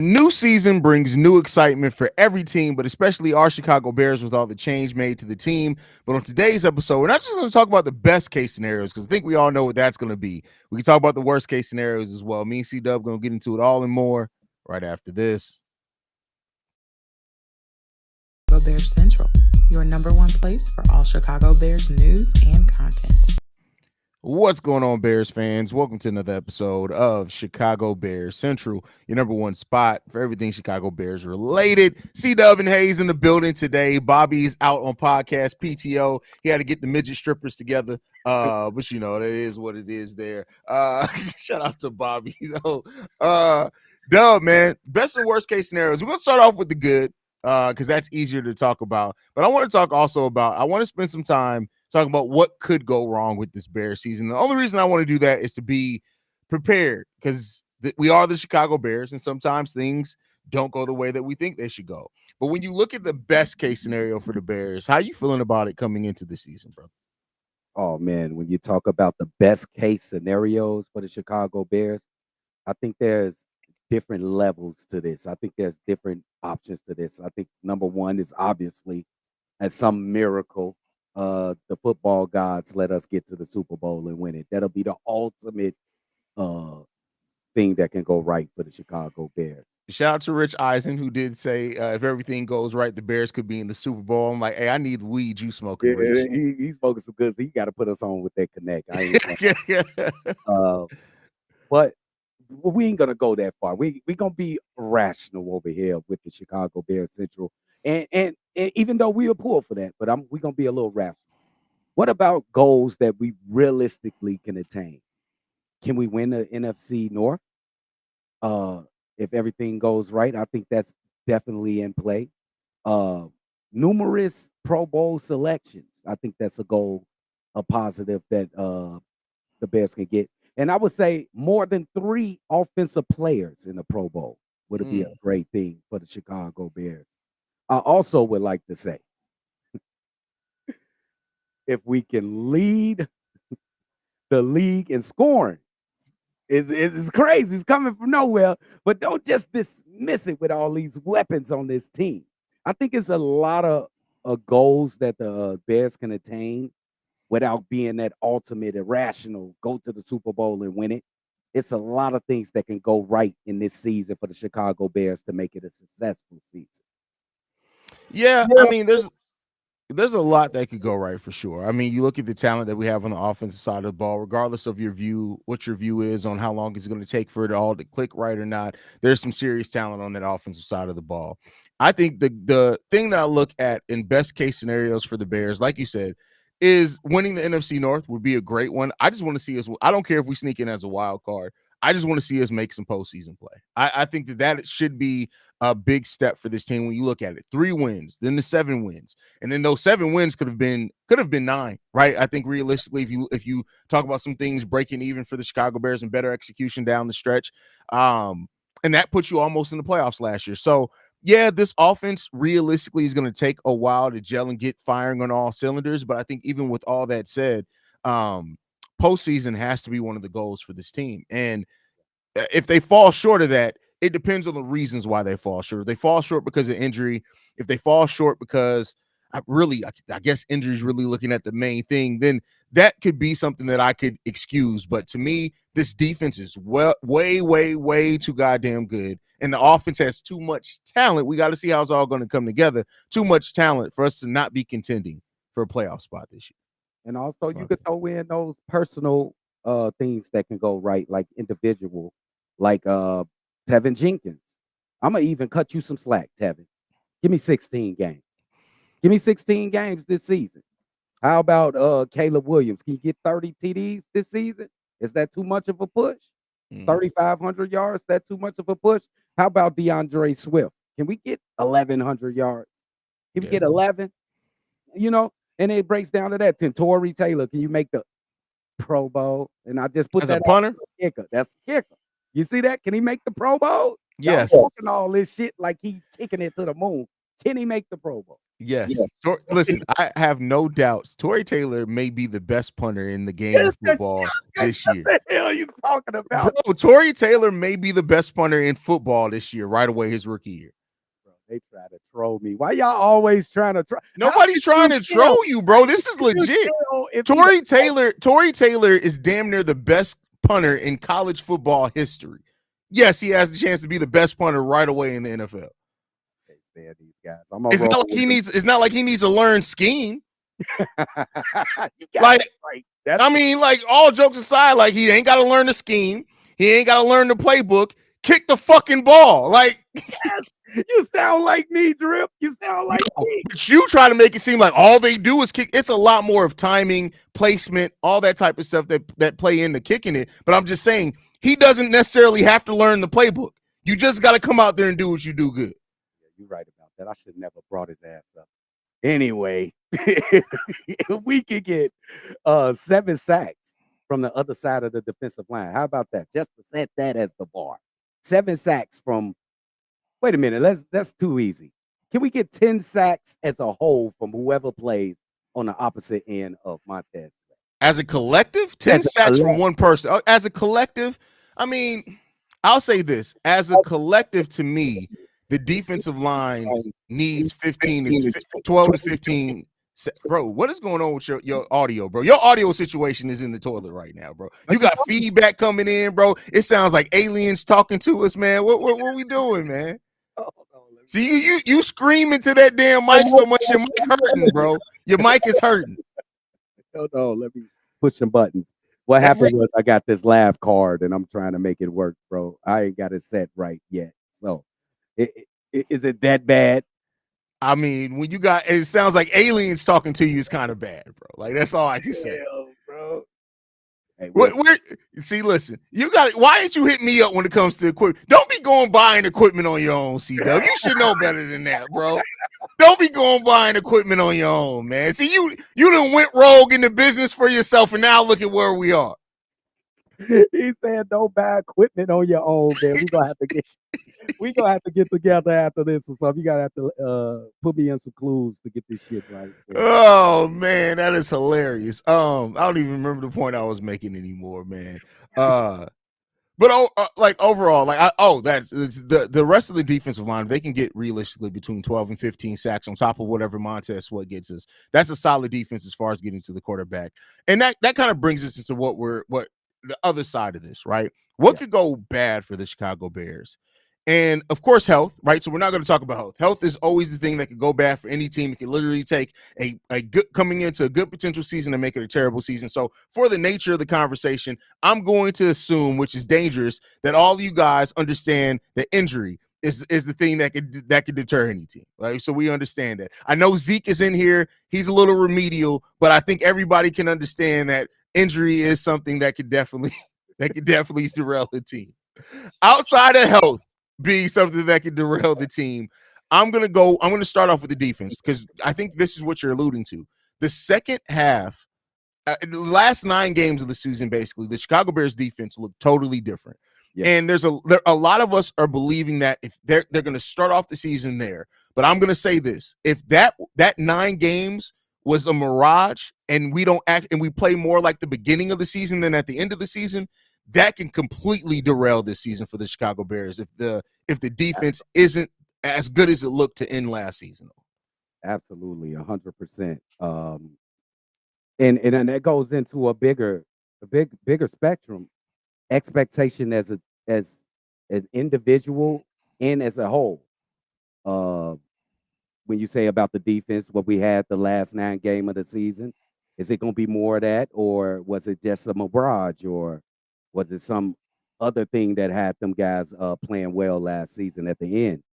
New season brings new excitement for every team, but especially our Chicago Bears with all the change made to the team. But on today's episode, we're not just going to talk about the best case scenarios because I think we all know what that's going to be. We can talk about the worst case scenarios as well. Me and C-Dub going to get into it all and more right after this. Chicago Bears Central, your number one place for all Chicago Bears news and content. What's going on, Bears fans? Welcome to another episode of Chicago Bears Central, your number one spot for everything Chicago Bears related. C-Dub and Haize in the building today. Bobby's out on podcast PTO. He had to get the midget strippers together. But you know, that is what it is there. Shout out to Bobby. Dub, man, best and worst case scenarios. We're gonna start off with the good, because that's easier to talk about. But I want to talk also about, I want to spend some time talking about what could go wrong with this Bears season. The only reason I want to do that is to be prepared, because we are the Chicago Bears, and sometimes things don't go the way that we think they should go. But when you look at the best case scenario for the Bears, how you feeling about it coming into the season, brother? Oh man, when you talk about the best case scenarios for the Chicago Bears, I think there's different levels to this. I think there's different options to this. I think number one is obviously, as some miracle, the football gods let us get to the Super Bowl and win it. That'll be the ultimate uh thing that can go right for the Chicago Bears. Shout out to Rich Eisen, who did say if everything goes right, the Bears could be in the Super Bowl. I'm like, hey, I need weed you smoking, Yeah, Rich. he's smoking some good. So he got to put us on with that connect. I ain't Yeah. uh, but we ain't gonna go that far. We gonna be rational over here with the Chicago Bears Central, and even though we are poor for that, but we gonna be a little rational. What about goals that we realistically can attain? Can we win the NFC North? Uh, if everything goes right, I think that's definitely in play. Uh, Numerous Pro Bowl selections. I think that's a goal, a positive that the Bears can get. And I would say more than 3 offensive players in the Pro Bowl would be a great thing for the Chicago Bears. I also would like to say, if we can lead the league in scoring, it's crazy. It's coming from nowhere, but don't just dismiss it with all these weapons on this team. I think it's a lot of goals that the Bears can attain without being that ultimate irrational, go to the Super Bowl and win it. It's a lot of things that can go right in this season for the Chicago Bears to make it a successful season. Yeah, I mean, there's a lot that could go right for sure. I mean, you look at the talent that we have on the offensive side of the ball, regardless of your view, what your view is on how long it's going to take for it all to click right or not. There's some serious talent on that offensive side of the ball. I think the thing that I look at in best case scenarios for the Bears, like you said, is winning the NFC North would be a great one. I just want to see us. I don't care if we sneak in as a wild card. I just want to see us make some postseason play. I think that should be a big step for this team when you look at it. 3 wins, then the 7 wins. And then those 7 wins could have been 9, right? I think realistically, if you talk about some things breaking even for the Chicago Bears and better execution down the stretch, and that puts you almost in the playoffs last year. So yeah, this offense realistically is going to take a while to gel and get firing on all cylinders. But I think even with all that said, postseason has to be one of the goals for this team. And if they fall short of that, it depends on the reasons why they fall short. If they fall short because of injury, if they fall short because I guess injury is really looking at the main thing, then that could be something that I could excuse. But to me, this defense is way too goddamn good. And the offense has too much talent. We got to see how it's all going to come together. Too much talent for us to not be contending for a playoff spot this year. And also you could throw in those personal things that can go right, like individual, like Tevin Jenkins. I'm gonna even cut you some slack, Tevin. Give me 16 games. Give me 16 games this season. How about Caleb Williams? Can you get 30 TDs this season? Is that too much of a push? 3,500 yards, that too much of a push? How about DeAndre Swift? Can we get 1,100 yards? Can we get 11? You know, and it breaks down to that. Torrey Taylor, can you make the Pro Bowl? And I just put As that a punter? kicker. That's the kicker. You see that? Can he make the Pro Bowl? Yes. Y'all talking all this shit like he kicking it to the moon. Can he make the Pro Bowl? Yes. Listen, I have no doubts. Tory Taylor may be the best punter in the game Yes, of football this year. what the hell are you talking Bro, about? Tory Taylor may be the best punter in football this year, right away his rookie year. Bro, they try to troll me. Why y'all always trying to troll? Nobody's trying to troll you, bro. This is legit. Tory Taylor is damn near the best punter in college football history. Yes, he has the chance to be the best punter right away in the NFL. Stand these guys. It's not like he needs to learn scheme. Like, right. Like all jokes aside, like he ain't got to learn the scheme. He ain't got to learn the playbook. Kick the fucking ball. Like, you sound like me, Drip. You sound like me. But you try to make it seem like all they do is kick. It's a lot more of timing, placement, all that type of stuff that play into kicking it. But I'm just saying he doesn't necessarily have to learn the playbook. You just got to come out there and do what you do good. Yeah, you're right about that. I should never brought his ass up. Anyway, if we could get 7 sacks from the other side of the defensive line, how about that? Just to set that as the bar. 7 sacks from. Wait a minute, that's too easy. Can we get 10 sacks as a whole from whoever plays on the opposite end of Montez? As a collective, 10 sacks from one person. As a collective, I mean, I'll say this. As a collective, to me, the defensive line needs 12 to 15. Bro, what is going on with your audio, bro? Your audio situation is in the toilet right now, bro. You got feedback coming in, bro. It sounds like aliens talking to us, man. What we doing, man? See, you scream into that damn mic so much your mic hurting, bro. Your mic is hurting. Hold on, let me push some buttons. What happened was I got this lav card and I'm trying to make it work, bro. I ain't got it set right yet. So, is it that bad? I mean, when you got it sounds like aliens talking to you is kind of bad, bro. Like that's all I can say, bro. Hey, see, listen, you got it. Why ain't you hit me up when it comes to equipment? Don't be going buying equipment on your own, C-Dub. You should know better than that, bro. Don't be going buying equipment on your own, man. See, you done went rogue in the business for yourself, and now look at where we are. He said, "Don't buy equipment on your own, man. We're gonna have to get together after this or something. You gotta have to put me in some clues to get this shit right." Man. Oh man, that is hilarious. I don't even remember the point I was making anymore, man. But overall, that's the rest of the defensive line. If they can get realistically between 12 and 15 sacks on top of whatever Montez Sweat gets us, that's a solid defense as far as getting to the quarterback. And that kind of brings us into what the other side of this, right? What could go bad for the Chicago Bears? And of course, health, right? So we're not going to talk about health. Health is always the thing that could go bad for any team. It can literally take a good coming into a good potential season and make it a terrible season. So for the nature of the conversation, I'm going to assume, which is dangerous, that all of you guys understand that injury is the thing that could deter any team, right? So we understand that. I know Zeke is in here. He's a little remedial, but I think everybody can understand that injury is something that could definitely derail the team. Outside of health being something that could derail the team, I'm going to start off with the defense because I think this is what you're alluding to. The second half, the last 9 games of the season, basically, the Chicago Bears defense looked totally different. Yeah. And a lot of us are believing that if they're going to start off the season there. But I'm going to say this: if that 9 games was a mirage and we don't act and we play more like the beginning of the season than at the end of the season, that can completely derail this season for the Chicago Bears if the defense isn't as good as it looked to end last season. Absolutely, 100%. And that goes into a bigger spectrum. Expectation as an individual and as a whole. When you say about the defense, what we had the last 9 games of the season, is it going to be more of that, or was it just a mirage, or was it some other thing that had them guys playing well last season at the end?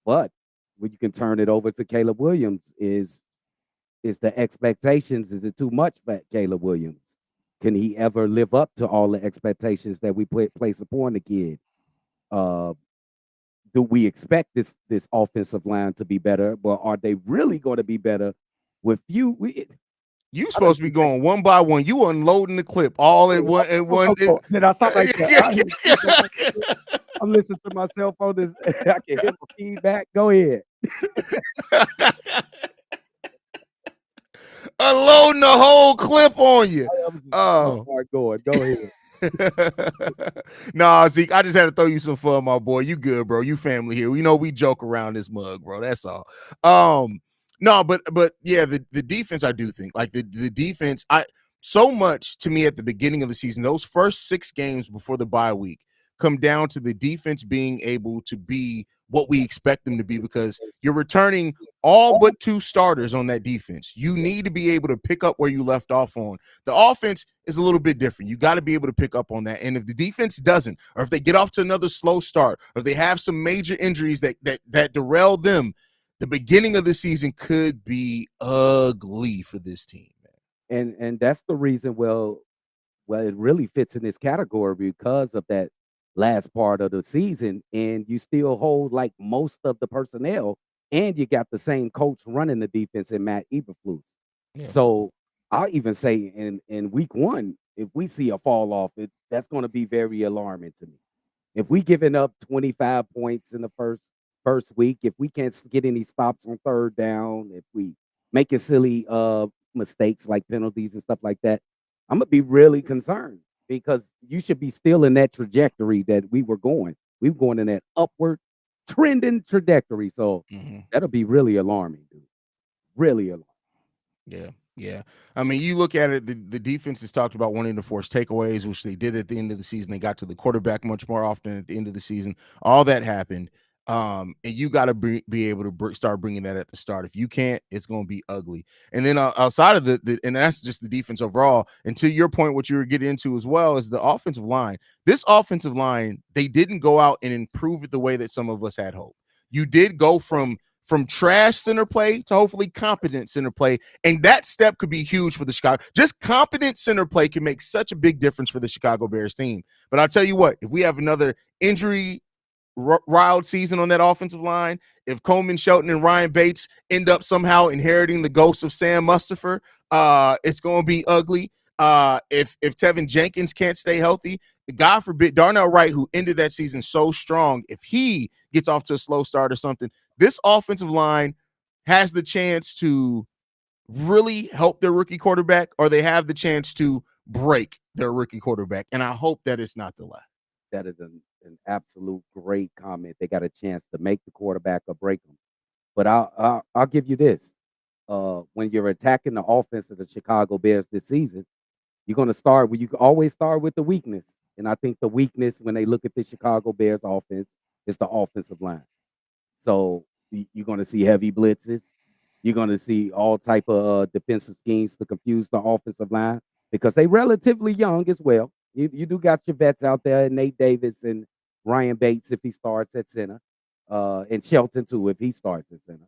But when you can turn it over to Caleb Williams, is the expectations, is it too much for Caleb Williams? Can he ever live up to all the expectations that we place upon the kid? Do we expect this offensive line to be better, but are they really going to be better with you? You supposed to be going one by one. You unloading the clip all in one. Did I sound like that? I'm listening to myself on this. I can hear the feedback. Go ahead. unloading the whole clip on you. That was a smart Oh. part going. Go ahead. Nah, Zeke, I just had to throw you some fun, my boy. You good, bro. You family here. We know we joke around this mug, bro. That's all. No, but yeah, the defense, I do think like the defense, I so much to me at the beginning of the season, those first 6 games before the bye week come down to the defense being able to be what we expect them to be because you're returning all but 2 starters on that defense. You need to be able to pick up where you left off on. The offense is a little bit different. You got to be able to pick up on that. And if the defense doesn't, or if they get off to another slow start, or if they have some major injuries that derail them, the beginning of the season could be ugly for this team, man. And that's the reason. Well, it really fits in this category because of that last part of the season, and you still hold like most of the personnel, and you got the same coach running the defense in Matt Eberflus. Yeah. So I'll even say in week 1, if we see a fall off, that's going to be very alarming to me. If we giving up 25 points in the first week, if we can't get any stops on third down, if we making silly mistakes like penalties and stuff like that, I'm gonna be really concerned because you should be still in that trajectory that we were going. We were going in that upward trending trajectory. So that'll be really alarming, dude. Really alarming. Yeah. Yeah. I mean, you look at it, the defense has talked about wanting to force takeaways, which they did at the end of the season. They got to the quarterback much more often at the end of the season. All that happened. And you got to be able to start bringing that at the start. If you can't, it's going to be ugly. And then outside of and that's just the defense overall. And to your point, what you were getting into as well is the offensive line. This offensive line, they didn't go out and improve it the way that some of us had hoped. You did go from trash center play to hopefully competent center play. And that step could be huge for the Chicago. Just competent center play can make such a big difference for the Chicago Bears team. But I'll tell you what, if we have another injury riled season on that offensive line, if Coleman Shelton and Ryan Bates end up somehow inheriting the ghost of Sam Mustipher, it's going to be ugly. If Tevin Jenkins can't stay healthy, God forbid, Darnell Wright, who ended that season so strong, if he gets off to a slow start or something, this offensive line has the chance to really help their rookie quarterback, or they have the chance to break their rookie quarterback. And I hope that it's not the latter. That is an absolute great comment. They got a chance to make the quarterback or break them. But I'll give you this. When you're attacking the offense of the Chicago Bears this season, you're going to start you can always start with the weakness. And I think the weakness when they look at the Chicago Bears offense is the offensive line. So you're going to see heavy blitzes. You're going to see all type of defensive schemes to confuse the offensive line because they relatively young as well. You do got your vets out there, Nate Davis and Ryan Bates if he starts at center, and Shelton too if he starts at center.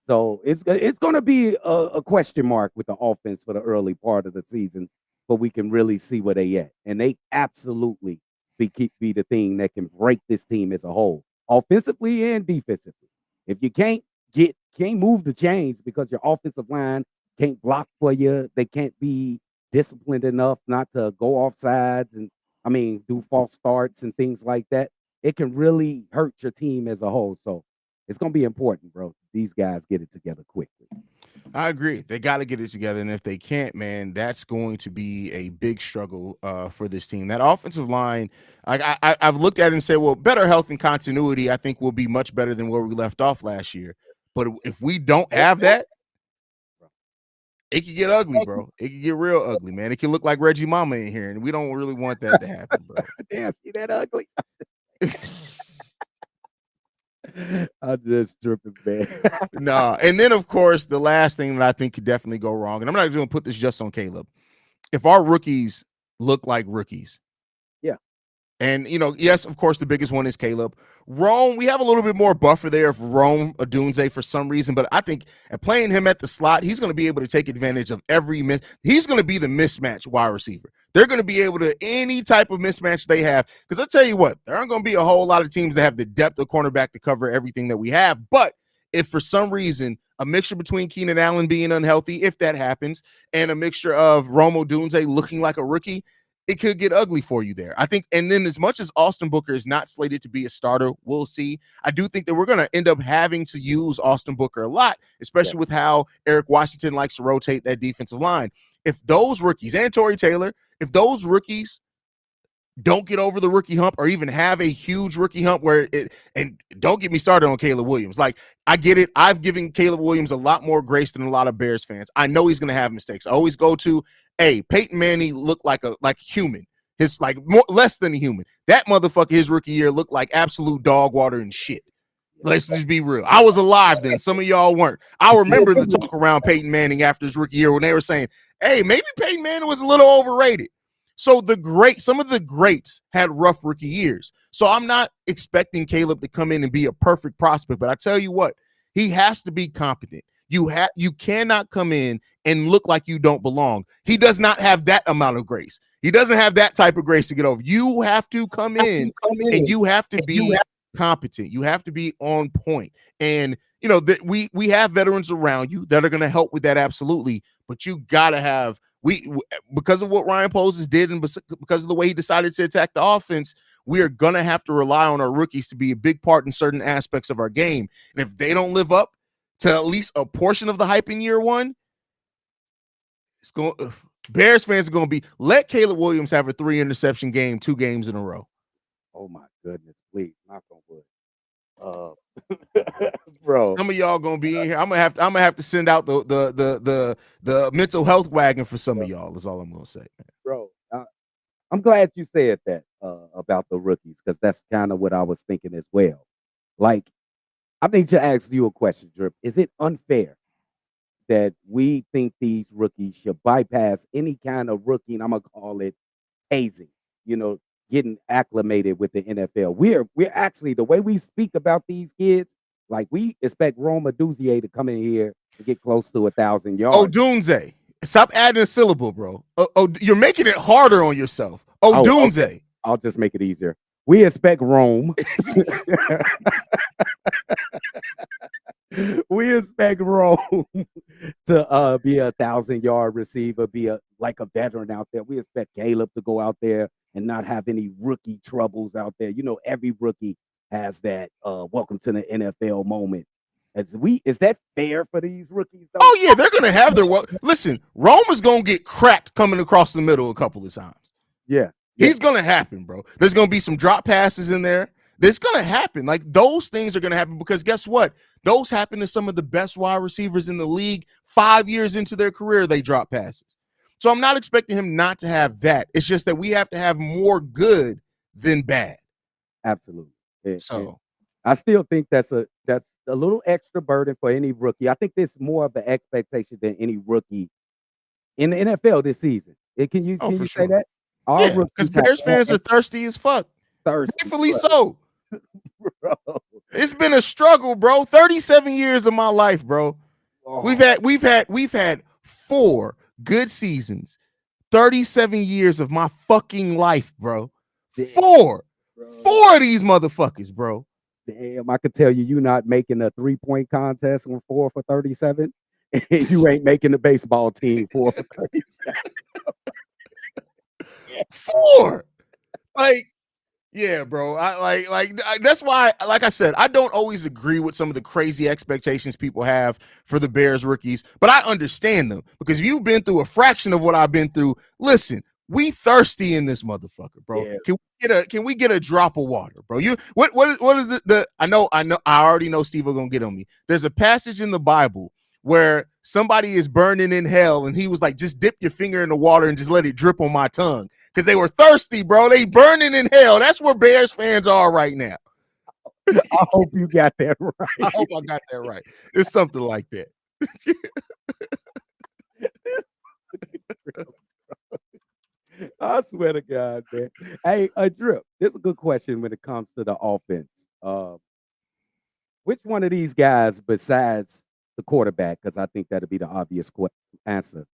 So it's going to be a question mark with the offense for the early part of the season, but we can really see where they at, and they absolutely be the thing that can break this team as a whole, offensively and defensively. If you can't move the chains because your offensive line can't block for you, they can't be disciplined enough not to go off sides and do false starts and things like that, it can really hurt your team as a whole. So it's going to be important, bro. These guys get it together quickly. I agree. They got to get it together. And if they can't, man, that's going to be a big struggle for this team. That offensive line, I've looked at it and said, well, better health and continuity, I think will be much better than where we left off last year. But if we don't have that, it can get ugly, bro. It can get real ugly, man. It can look like Reggie Mama in here, and we don't really want that to happen, bro. Damn, see that ugly? I'm just tripping, man. Nah. And then, of course, the last thing that I think could definitely go wrong, and I'm not going to put this just on Caleb. If our rookies look like rookies, yeah. And, yes, of course, the biggest one is Caleb. Rome, we have a little bit more buffer there of Rome Odunze for some reason, but I think playing him at the slot, he's going to be able to take advantage of every he's going to be the mismatch wide receiver. They're going to be able to, any type of mismatch they have, because I'll tell you what, there aren't going to be a whole lot of teams that have the depth of cornerback to cover everything that we have, but if for some reason a mixture between Keenan Allen being unhealthy, if that happens, and a mixture of Rome Odunze looking like a rookie, it could get ugly for you there. I think, and then as much as Austin Booker is not slated to be a starter, we'll see. I do think that we're going to end up having to use Austin Booker a lot, especially with how Eric Washington likes to rotate that defensive line. If those rookies, and Torrey Taylor, if those rookies don't get over the rookie hump or even have a huge rookie hump where it, and don't get me started on Caleb Williams. Like, I get it. I've given Caleb Williams a lot more grace than a lot of Bears fans. I know he's going to have mistakes. I always go to, hey, Peyton Manning looked like a human. His like less than a human. That motherfucker, his rookie year looked like absolute dog water and shit. Let's just be real. I was alive then. Some of y'all weren't. I remember the talk around Peyton Manning after his rookie year when they were saying, hey, maybe Peyton Manning was a little overrated. So some of the greats had rough rookie years. So I'm not expecting Caleb to come in and be a perfect prospect, but I tell you what, he has to be competent. You cannot come in and look like you don't belong. He does not have that amount of grace. He doesn't have that type of grace to get over. You have to come in and you have to be competent. You have to be on point. And you know that we have veterans around you that are going to help with that, absolutely. But you gotta have because of what Ryan Poses did and because of the way he decided to attack the offense, we are gonna have to rely on our rookies to be a big part in certain aspects of our game. And if they don't live up to at least a portion of the hype in year one, it's going. Bears fans are going to be, let Caleb Williams have a 3-interception game 2 games in a row. Oh my goodness, please, knock on wood. Bro, some of y'all gonna be in here. I'm gonna have to send out the mental health wagon for some of y'all. Is all I'm gonna say, man. Bro. I'm glad you said that about the rookies, because that's kind of what I was thinking as well. Like, I need to ask you a question, Drip. Is it unfair that we think these rookies should bypass any kind of rookie, and I'm gonna call it hazing, getting acclimated with the NFL? We're actually, the way we speak about these kids, like, we expect Rome Duzier to come in here and get close to 1,000 yards. Oh, Dunze. Stop adding a syllable, bro. You're making it harder on yourself. Oh, Dunze. Okay. I'll just make it easier. We expect Rome. We expect Rome to be a 1,000-yard receiver, be a veteran out there. We expect Caleb to go out there and not have any rookie troubles out there. Every rookie has that welcome to the NFL moment. Is that fair for these rookies, though? Oh yeah, they're gonna have their listen, Rome is gonna get cracked coming across the middle a couple of times. Yeah. He's gonna happen, bro. There's gonna be some drop passes in there. It's gonna happen. Like, those things are gonna happen, because guess what? Those happen to some of the best wide receivers in the league. 5 years into their career, they drop passes. So I'm not expecting him not to have that. It's just that we have to have more good than bad. Absolutely. So I still think that's a little extra burden for any rookie. I think there's more of an expectation than any rookie in the NFL this season. Can you say that? Yeah, because Bears fans are thirsty as fuck. Rightfully so. Bro. It's been a struggle, bro. 37 years of my life, bro. Oh. We've had 4 good seasons. 37 years of my fucking life, bro. 4 of these motherfuckers, bro. Damn, I could tell you're not making a 3-point contest on 4 for 37. You ain't making the baseball team 4 for 37. 4. Yeah, bro. That's why, like I said, I don't always agree with some of the crazy expectations people have for the Bears rookies, but I understand them, because if you've been through a fraction of what I've been through, listen, we thirsty in this motherfucker, bro. Yeah. Can we get a drop of water, bro? What is the I already know Steve are gonna get on me. There's a passage in the Bible where somebody is burning in hell, and he was like, just dip your finger in the water and just let it drip on my tongue, because they were thirsty, bro. They burning in hell. That's where Bears fans are right now. I hope you got that right. I hope I got that right. It's something like that. I swear to God, man. Hey, Drip, this is a good question when it comes to the offense. Which one of these guys, besides the quarterback, because I think that'd be the obvious answer,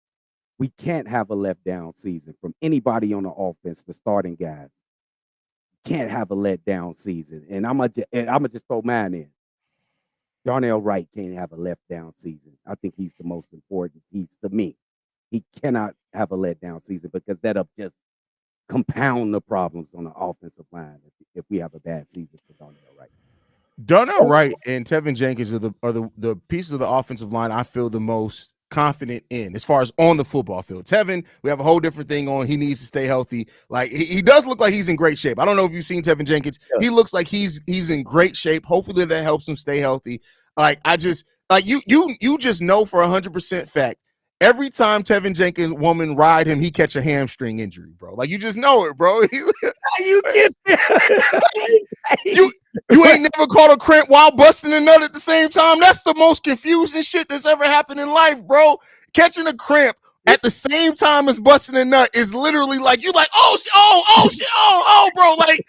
we can't have a letdown season from anybody on the offense, the starting guys. Can't have a letdown season. And I'm gonna just throw mine in. Darnell Wright can't have a letdown season. I think he's the most important piece to me. He cannot have a letdown season, because that'll just compound the problems on the offensive line if we have a bad season for Darnell Wright. Darnell Wright and Tevin Jenkins are the pieces of the offensive line I feel the most confident in as far as on the football field. Tevin, we have a whole different thing on. He needs to stay healthy. Like he does look like he's in great shape. I don't know if you've seen Tevin Jenkins. Yeah. He looks like he's in great shape. Hopefully that helps him stay healthy. Like you just know for 100% fact. Every time Tevin Jenkins woman ride him, he catch a hamstring injury, bro. Like you just know it, bro. You get You ain't never caught a cramp while busting a nut at the same time. That's the most confusing shit that's ever happened in life, bro. Catching a cramp at the same time as busting a nut is literally like you like, oh shit, bro. Like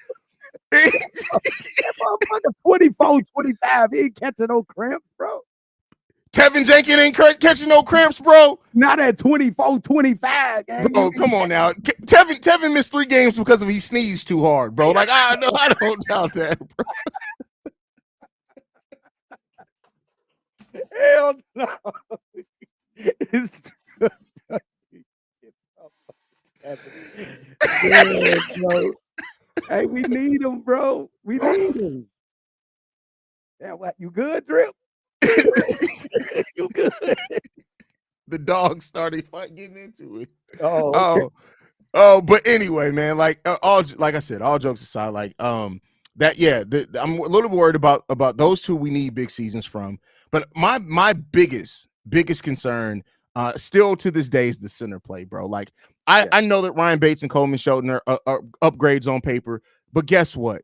motherfucker 24, 25. He ain't catching no cramps, bro. Tevin Jenkins ain't catching no cramps, bro. Not at 24, 25. Bro, come on now. Tevin missed 3 games because he sneezed too hard, bro. Like I don't doubt that, bro. Hell no. It's yeah, bro. Hey, we need him, bro. We need him. Yeah, what? You good, Drip? You good? The dog started getting into it. Oh, okay. But anyway, man, like I said, all jokes aside, like I'm a little worried about those two we need big seasons from. But my biggest concern still to this day is the center play, bro. Like I know that Ryan Bates and Coleman Shelton are upgrades on paper, but guess what?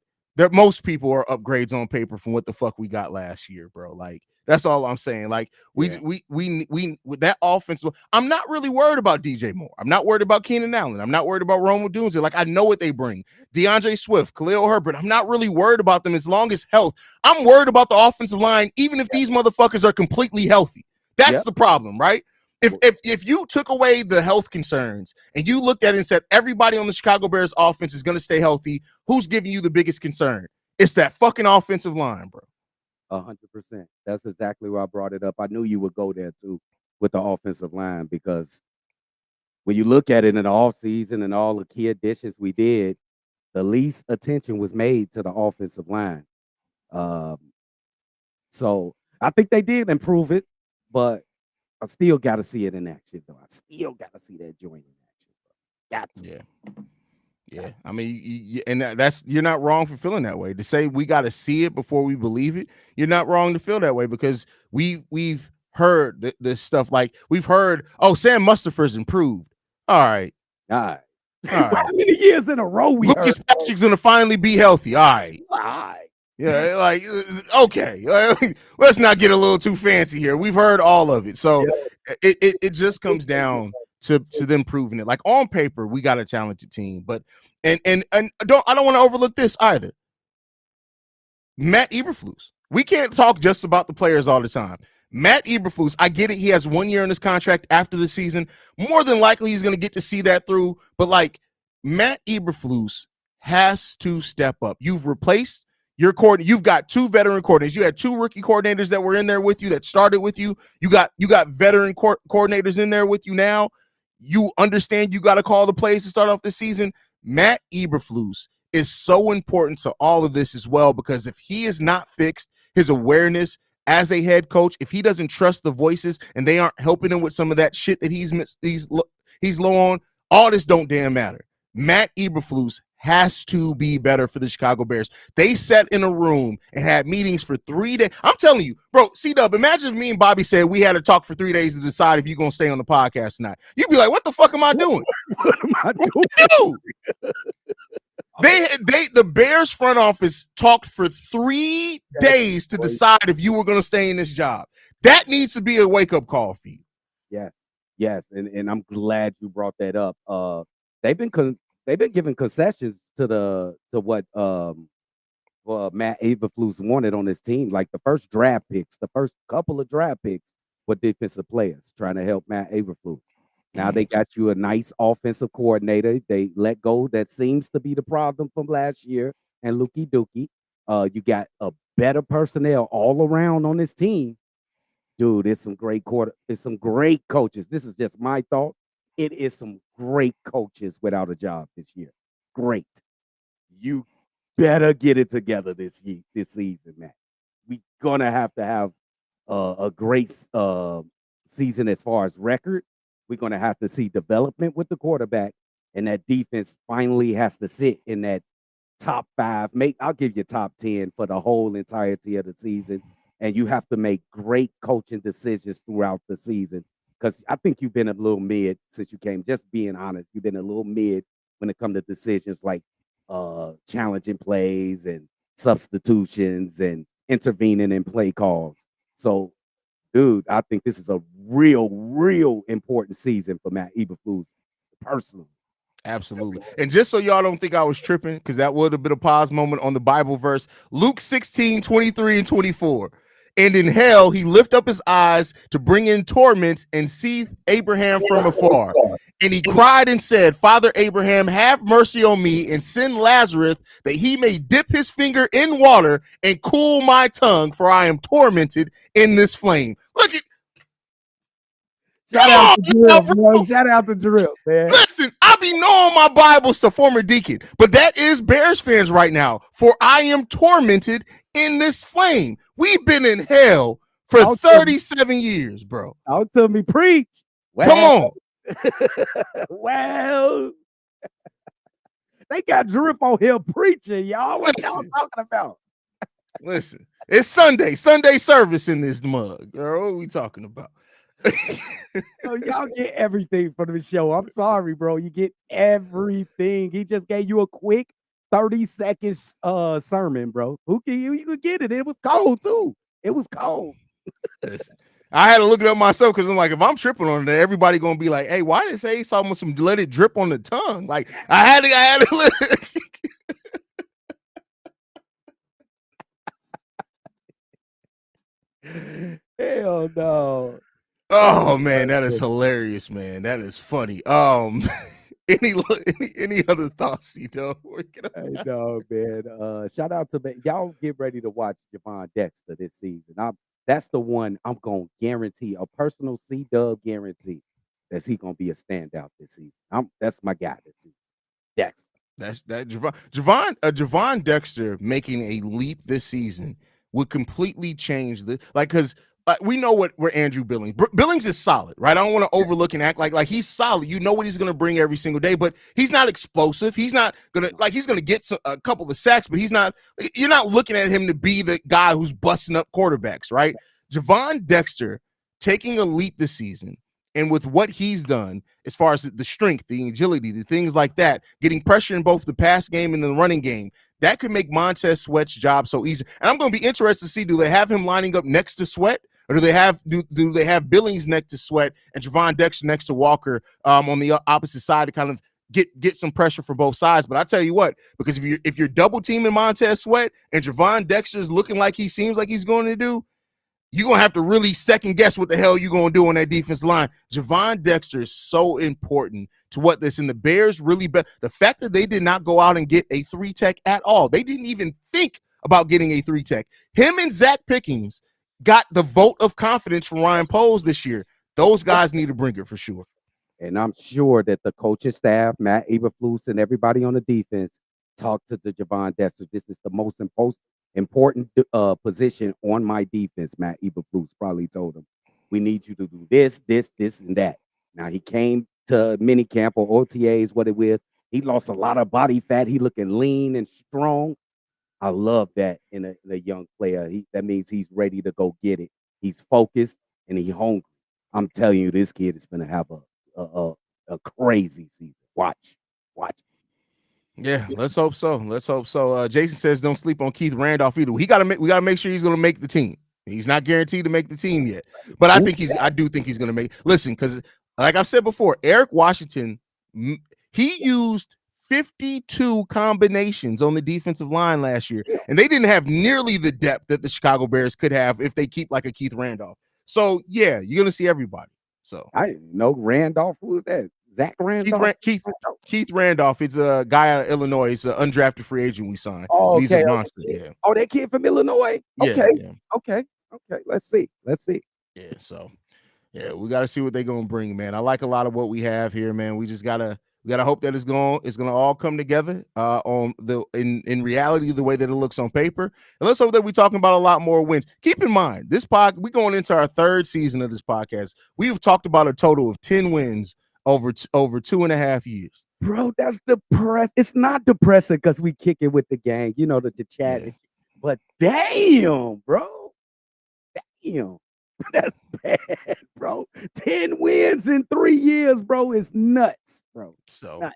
Most people are upgrades on paper from what the fuck we got last year, bro. Like that's all I'm saying. Like we with that offense, I'm not really worried about DJ Moore. I'm not worried about Keenan Allen. I'm not worried about Rome Odunze. Like I know what they bring. DeAndre Swift, Khalil Herbert. I'm not really worried about them as long as health. I'm worried about the offensive line, even if these motherfuckers are completely healthy. That's the problem, right? If you took away the health concerns and you looked at it and said everybody on the Chicago Bears offense is going to stay healthy, who's giving you the biggest concern? It's that fucking offensive line, bro. 100%. That's exactly why I brought it up. I knew you would go there too with the offensive line because when you look at it in the offseason and all the key additions we did, the least attention was made to the offensive line. So I think they did improve it, but I still got to see it in action, though. I still got to see that joint in action, bro. Got to. Yeah. I mean, that's you're not wrong for feeling that way. To say we got to see it before we believe it, you're not wrong to feel that way because we've heard this stuff. Like we've heard, oh, Sam Mustipher's improved. All right. How many years in a row we Lucas heard? Patrick's gonna finally be healthy. All right. Yeah, like okay, let's not get a little too fancy here. We've heard all of it, so it just comes down to them proving it. Like on paper, we got a talented team, but and I don't want to overlook this either. Matt Eberflus. We can't talk just about the players all the time. Matt Eberflus, I get it. He has 1 year in his contract after the season. More than likely, he's going to get to see that through. But like Matt Eberflus has to step up. You've replaced your coordinator. You've got 2 veteran coordinators. You had 2 rookie coordinators that were in there with you that started with you. You got veteran coordinators in there with you now. You understand you got to call the plays to start off the season. Matt Eberflus is so important to all of this as well because if he is not fixed, his awareness as a head coach, if he doesn't trust the voices and they aren't helping him with some of that shit that he's low on, all this don't damn matter. Matt Eberflus has to be better for the Chicago Bears. They sat in a room and had meetings for 3 days. I'm telling you, bro, C-Dub, imagine if me and Bobby said we had to talk for 3 days to decide if you're going to stay on the podcast or not. You'd be like, what the fuck am I doing? What am I doing? The Bears front office talked for 3 days to decide if you were going to stay in this job. That needs to be a wake-up call for you. Yes, and I'm glad you brought that up. They've been giving concessions to what Matt Eberflus wanted on his team. Like the first draft picks, the first couple of draft picks were defensive players trying to help Matt Eberflus. Now they got you a nice offensive coordinator. They let go. That seems to be the problem from last year. And Lukey Dookie. You got a better personnel all around on this team. Dude, it's some great coaches. This is just my thought. It is some great coaches without a job this year. great. You better get it together this season, man. We gonna have to have a great season as far as record. We're gonna have to see development with the quarterback, and that defense finally has to sit in that top 5. I'll give you top 10 for the whole entirety of the season. And you have to make great coaching decisions throughout the season. Because I think you've been a little mid since you came. Just being honest, you've been a little mid when it comes to decisions like challenging plays and substitutions and intervening in play calls. So, dude, I think this is a real important season for Matt Eberflus personally. Absolutely. And just so y'all don't think I was tripping, because that would have been a pause moment on the Bible verse, Luke 16:23-24. And in hell, he lift up his eyes to bring in torments and see Abraham from afar. And he cried and said, Father Abraham, have mercy on me and send Lazarus that he may dip his finger in water and cool my tongue, for I am tormented in this flame. Look at Shout out to Drip, bro. Shout out to Drip, man. Listen, I be knowing my Bible's a former deacon, but that is Bears fans right now. For I am tormented in this flame. We've been in hell for 37 years, bro. Talk to me, preach. Well, come on. Well, they got Drip on here preaching, y'all. What y'all talking about? Listen, it's Sunday service in this mug, girl. What are we talking about? So y'all get everything from the show. I'm sorry, bro. You get everything. He just gave you a quick 30-second sermon, bro. You could get it. It was cold too. It was cold. Listen, I had to look it up myself because I'm like, if I'm tripping on it, everybody gonna be like, "Hey, why did it say something some let it drip on the tongue?" Like I had to look. Hell no. Oh man, that is hilarious, man. That is funny. Any other thoughts, C-Dub? Hey, no, man. Shout out to y'all. Get ready to watch Javon Dexter this season. That's the one I'm gonna guarantee, a personal C-Dub guarantee that he gonna be a standout this season. That's my guy this season. Dexter. That's that Javon Dexter making a leap this season would completely change because we know where Andrew Billings is solid, right? I don't want to overlook and act like he's solid. You know what he's going to bring every single day, but he's not explosive. He's not going to he's going to get a couple of sacks, but you're not looking at him to be the guy who's busting up quarterbacks, right? Javon Dexter taking a leap this season, and with what he's done as far as the strength, the agility, the things like that, getting pressure in both the pass game and the running game, that could make Montez Sweat's job so easy. And I'm going to be interested to see, do they have him lining up next to Sweat? Or do they have Billings next to Sweat and Javon Dexter next to Walker on the opposite side to kind of get some pressure for both sides? But I tell you what, because if you're double teaming Montez Sweat and Javon Dexter is looking like he seems like he's going to do, you're going to have to really second guess what the hell you're going to do on that defense line. Javon Dexter is so important to what this, and the Bears really the fact that they did not go out and get a 3-tech at all. They didn't even think about getting a 3-tech. Him and Zach Pickens got the vote of confidence from Ryan Poles this year. Those guys need to bring it for sure. And I'm sure that the coaching staff, Matt Eberflus, and everybody on the defense talked to the Javon Dexter. This is the most important position on my defense. Matt Eberflus probably told him, we need you to do this, and that. Now, he came to minicamp or OTAs, what it was. He lost a lot of body fat. He looking lean and strong. I love that in a young player. That means he's ready to go get it. He's focused and he's hungry. I'm telling you, this kid is going to have a crazy season. Watch. Yeah, let's hope so. Jason says don't sleep on Keith Randolph either. We got to make sure he's going to make the team. He's not guaranteed to make the team yet, but I do think he's going to make. Listen, because like I've said before, Eric Washington, he used 52 combinations on the defensive line last year, and they didn't have nearly the depth that the Chicago Bears could have if they keep like a Keith Randolph. So yeah, you're going to see everybody. So I didn't know Randolph. Who was that? Zach Randolph? Keith Randolph. It's a guy out of Illinois. He's an undrafted free agent we signed. Oh, okay. He's a monster. Yeah. Oh, that kid from Illinois? Okay. Yeah. Okay. Let's see. Yeah, so yeah, we got to see what they're going to bring, man. I like a lot of what we have here, man. We just got to We gotta hope that it's gonna all come together on the in reality the way that it looks on paper. And let's hope that we're talking about a lot more wins. Keep in mind, we're going into our third season of this podcast. We've talked about a total of 10 wins over 2.5 years. Bro, that's depressing. It's not depressing because we kick it with the gang, the chat and Yes. shit. But damn, bro. Damn. That's bad, bro. 10 wins in 3 years, bro. Is nuts, bro. So Nuts.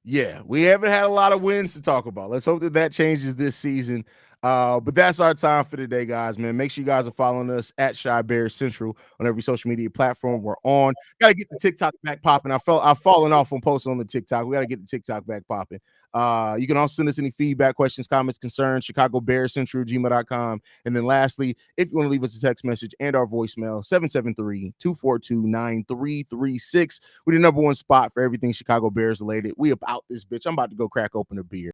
yeah, we haven't had a lot of wins to talk about. Let's hope that changes this season. But that's our time for today, guys, man. Make sure you guys are following us at Shy Bears Central on every social media platform we're on. Gotta get the TikTok back popping. I've fallen off on posting on the TikTok. We gotta get the TikTok back popping. You can also send us any feedback, questions, comments, concerns, Chicago Bears Central, gmail.com. And then lastly, if you want to leave us a text message and our voicemail, 773-242-9336. We're the #1 spot for everything Chicago Bears related. We about this bitch. I'm about to go crack open a beer.